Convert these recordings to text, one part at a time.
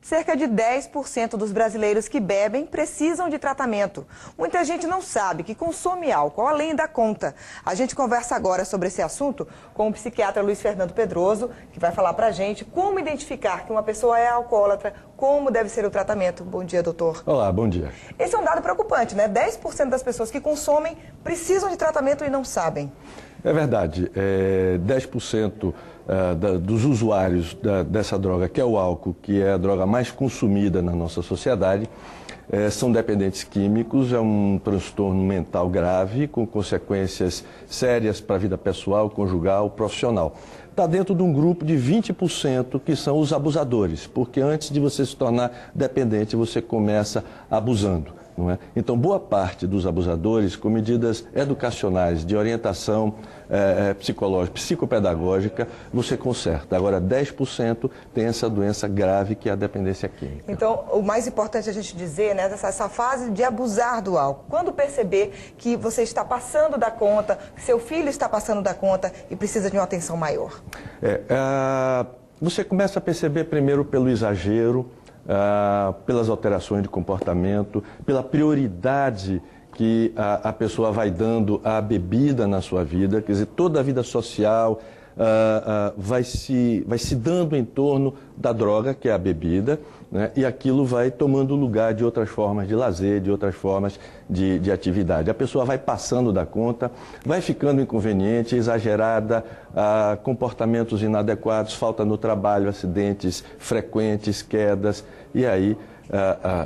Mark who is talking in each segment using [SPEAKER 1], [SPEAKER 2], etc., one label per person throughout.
[SPEAKER 1] Cerca de 10% dos brasileiros que bebem precisam de tratamento. Muita gente não sabe que consome álcool além da conta. A gente conversa agora sobre esse assunto com o psiquiatra Luiz Fernando Pedroso, que vai falar pra gente como identificar que uma pessoa é alcoólatra, como deve ser o tratamento. Bom dia, doutor.
[SPEAKER 2] Olá, bom dia.
[SPEAKER 1] Esse é um dado preocupante, né? 10% das pessoas que consomem precisam de tratamento e não sabem.
[SPEAKER 2] É verdade, 10% dos usuários dessa droga, que é o álcool, que é a droga mais consumida na nossa sociedade, são dependentes químicos, é um transtorno mental grave, com consequências sérias para a vida pessoal, conjugal, profissional. Está dentro de um grupo de 20% que são os abusadores, porque antes de você se tornar dependente, você começa abusando. Não é? Então, boa parte dos abusadores, com medidas educacionais, de orientação psicológica, psicopedagógica, você conserta. Agora, 10% tem essa doença grave que é a dependência química.
[SPEAKER 1] Então, o mais importante a gente dizer, né, essa fase de abusar do álcool. Quando perceber que você está passando da conta, que seu filho está passando da conta e precisa de uma atenção maior.
[SPEAKER 2] Você começa a perceber primeiro pelo exagero, pelas alterações de comportamento, pela prioridade que a pessoa vai dando à bebida na sua vida, quer dizer, toda a vida social vai se dando em torno da droga, que é a bebida, né? E aquilo vai tomando lugar de outras formas de lazer, de outras formas de atividade. A pessoa vai passando da conta, vai ficando inconveniente, exagerada, comportamentos inadequados, falta no trabalho, acidentes frequentes, quedas, e aí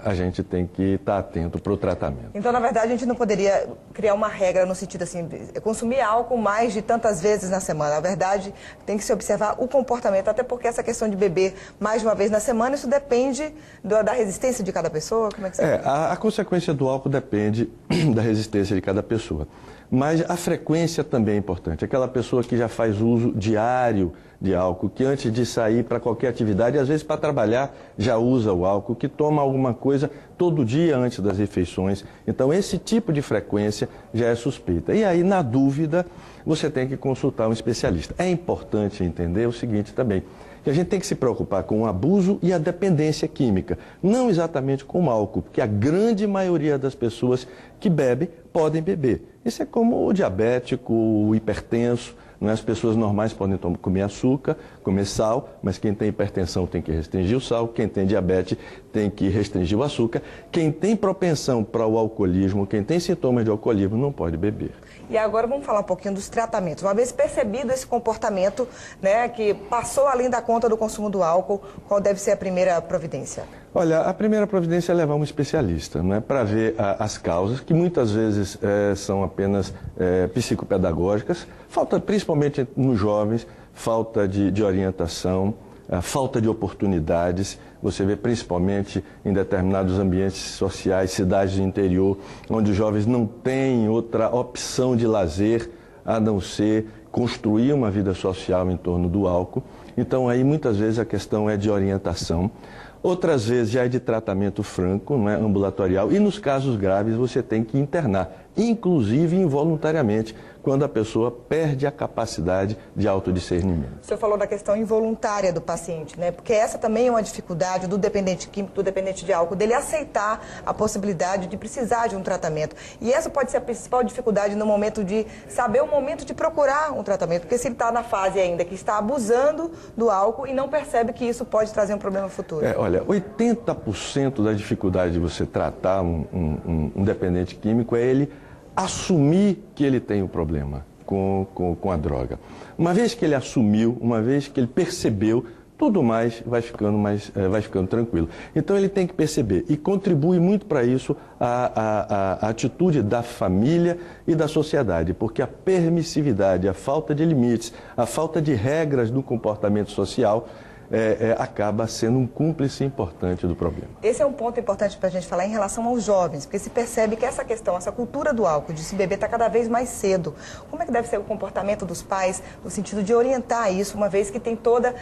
[SPEAKER 2] a gente tem que estar atento para o tratamento.
[SPEAKER 1] Então, na verdade, a gente não poderia criar uma regra no sentido assim, consumir álcool mais de tantas vezes na semana. Na verdade, tem que se observar o comportamento, até porque essa questão de beber mais de uma vez na semana, isso depende da resistência de cada pessoa? Como é que você
[SPEAKER 2] a consequência do álcool depende da resistência de cada pessoa. Mas a frequência também é importante. Aquela pessoa que já faz uso diário de álcool, que antes de sair para qualquer atividade, às vezes para trabalhar, já usa o álcool, que toma alguma coisa todo dia antes das refeições. Então, esse tipo de frequência já é suspeita. E aí, na dúvida, você tem que consultar um especialista. É importante entender o seguinte também, que a gente tem que se preocupar com o abuso e a dependência química, não exatamente com o álcool, porque a grande maioria das pessoas que bebem podem beber. Isso é como o diabético, o hipertenso, não é? As pessoas normais podem comer açúcar, comer sal, mas quem tem hipertensão tem que restringir o sal, quem tem diabetes tem que restringir o açúcar, quem tem propensão para o alcoolismo, quem tem sintomas de alcoolismo não pode beber.
[SPEAKER 1] E agora vamos falar um pouquinho dos tratamentos. Uma vez percebido esse comportamento, né, que passou além da conta do consumo do álcool, qual deve ser a primeira providência?
[SPEAKER 2] Olha, a primeira providência é levar um especialista, né, para ver as causas, que muitas vezes são apenas psicopedagógicas, falta principalmente nos jovens, falta de orientação, falta de oportunidades. Você vê principalmente em determinados ambientes sociais, cidades do interior, onde os jovens não têm outra opção de lazer a não ser construir uma vida social em torno do álcool. Então aí muitas vezes a questão é de orientação. Outras vezes já é de tratamento franco, não é, ambulatorial, e nos casos graves você tem que internar, inclusive involuntariamente, quando a pessoa perde a capacidade de autodiscernimento.
[SPEAKER 1] O senhor falou da questão involuntária do paciente, né? Porque essa também é uma dificuldade do dependente químico, do dependente de álcool, dele aceitar a possibilidade de precisar de um tratamento. E essa pode ser a principal dificuldade no momento de saber o momento de procurar um tratamento, porque se ele está na fase ainda que está abusando do álcool e não percebe que isso pode trazer um problema futuro.
[SPEAKER 2] Olha, 80% da dificuldade de você tratar um dependente químico é ele assumir que ele tem um problema com a droga. Uma vez que ele assumiu, uma vez que ele percebeu, tudo mais vai ficando tranquilo. Então ele tem que perceber e contribui muito para isso a atitude da família e da sociedade, porque a permissividade, a falta de limites, a falta de regras do comportamento social acaba sendo um cúmplice importante do problema.
[SPEAKER 1] Esse é um ponto importante para a gente falar em relação aos jovens, porque se percebe que essa questão, essa cultura do álcool, de se beber, está cada vez mais cedo. Como é que deve ser o comportamento dos pais no sentido de orientar isso, uma vez que tem toda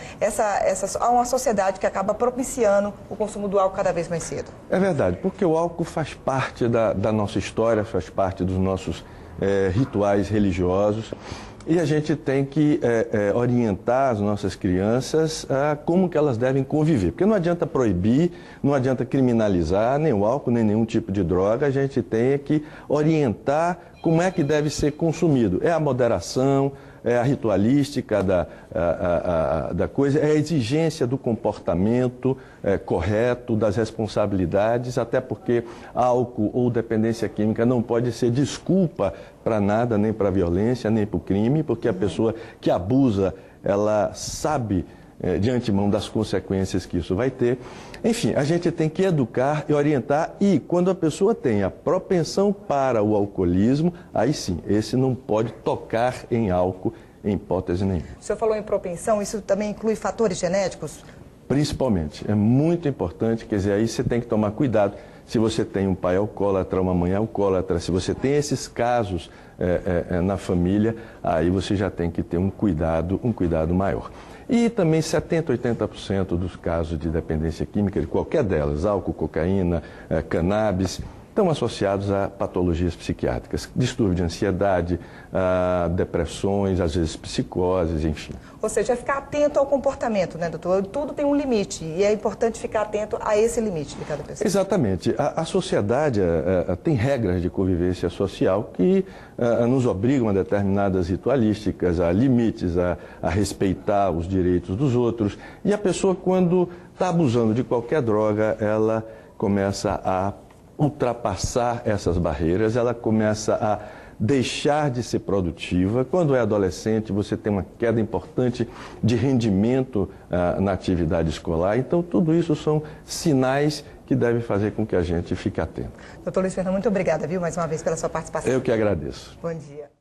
[SPEAKER 1] uma sociedade que acaba propiciando o consumo do álcool cada vez mais cedo?
[SPEAKER 2] É verdade, porque o álcool faz parte da nossa história, faz parte dos nossos rituais religiosos. E a gente tem que orientar as nossas crianças a como que elas devem conviver. Porque não adianta proibir, não adianta criminalizar nem o álcool, nem nenhum tipo de droga. A gente tem que orientar como é que deve ser consumido. É a moderação, é a ritualística da coisa, é a exigência do comportamento correto, das responsabilidades, até porque álcool ou dependência química não pode ser desculpa para nada, nem para a violência, nem para o crime, porque a pessoa que abusa, ela sabe de antemão das consequências que isso vai ter. Enfim, a gente tem que educar e orientar, e quando a pessoa tem a propensão para o alcoolismo, aí sim, esse não pode tocar em álcool em hipótese nenhuma.
[SPEAKER 1] O senhor falou em propensão, isso também inclui fatores genéticos?
[SPEAKER 2] Principalmente, é muito importante, quer dizer, aí você tem que tomar cuidado. Se você tem um pai alcoólatra, uma mãe alcoólatra, se você tem esses casos na família, aí você já tem que ter um cuidado maior. E também 70%, 80% dos casos de dependência química, de qualquer delas, álcool, cocaína, cannabis, estão associados a patologias psiquiátricas, distúrbio de ansiedade, depressões, às vezes psicoses, enfim.
[SPEAKER 1] Ou seja, é ficar atento ao comportamento, né, doutor? Tudo tem um limite e é importante ficar atento a esse limite de cada pessoa.
[SPEAKER 2] Exatamente. A sociedade tem regras de convivência social que nos obrigam a determinadas ritualísticas, a limites, a respeitar os direitos dos outros. E a pessoa, quando está abusando de qualquer droga, ela começa a ultrapassar essas barreiras, ela começa a deixar de ser produtiva. Quando é adolescente, você tem uma queda importante de rendimento na atividade escolar. Então, tudo isso são sinais que devem fazer com que a gente fique atento.
[SPEAKER 1] Doutor Luiz Fernando, muito obrigada, viu, mais uma vez pela sua participação.
[SPEAKER 2] Eu que agradeço.
[SPEAKER 1] Bom dia.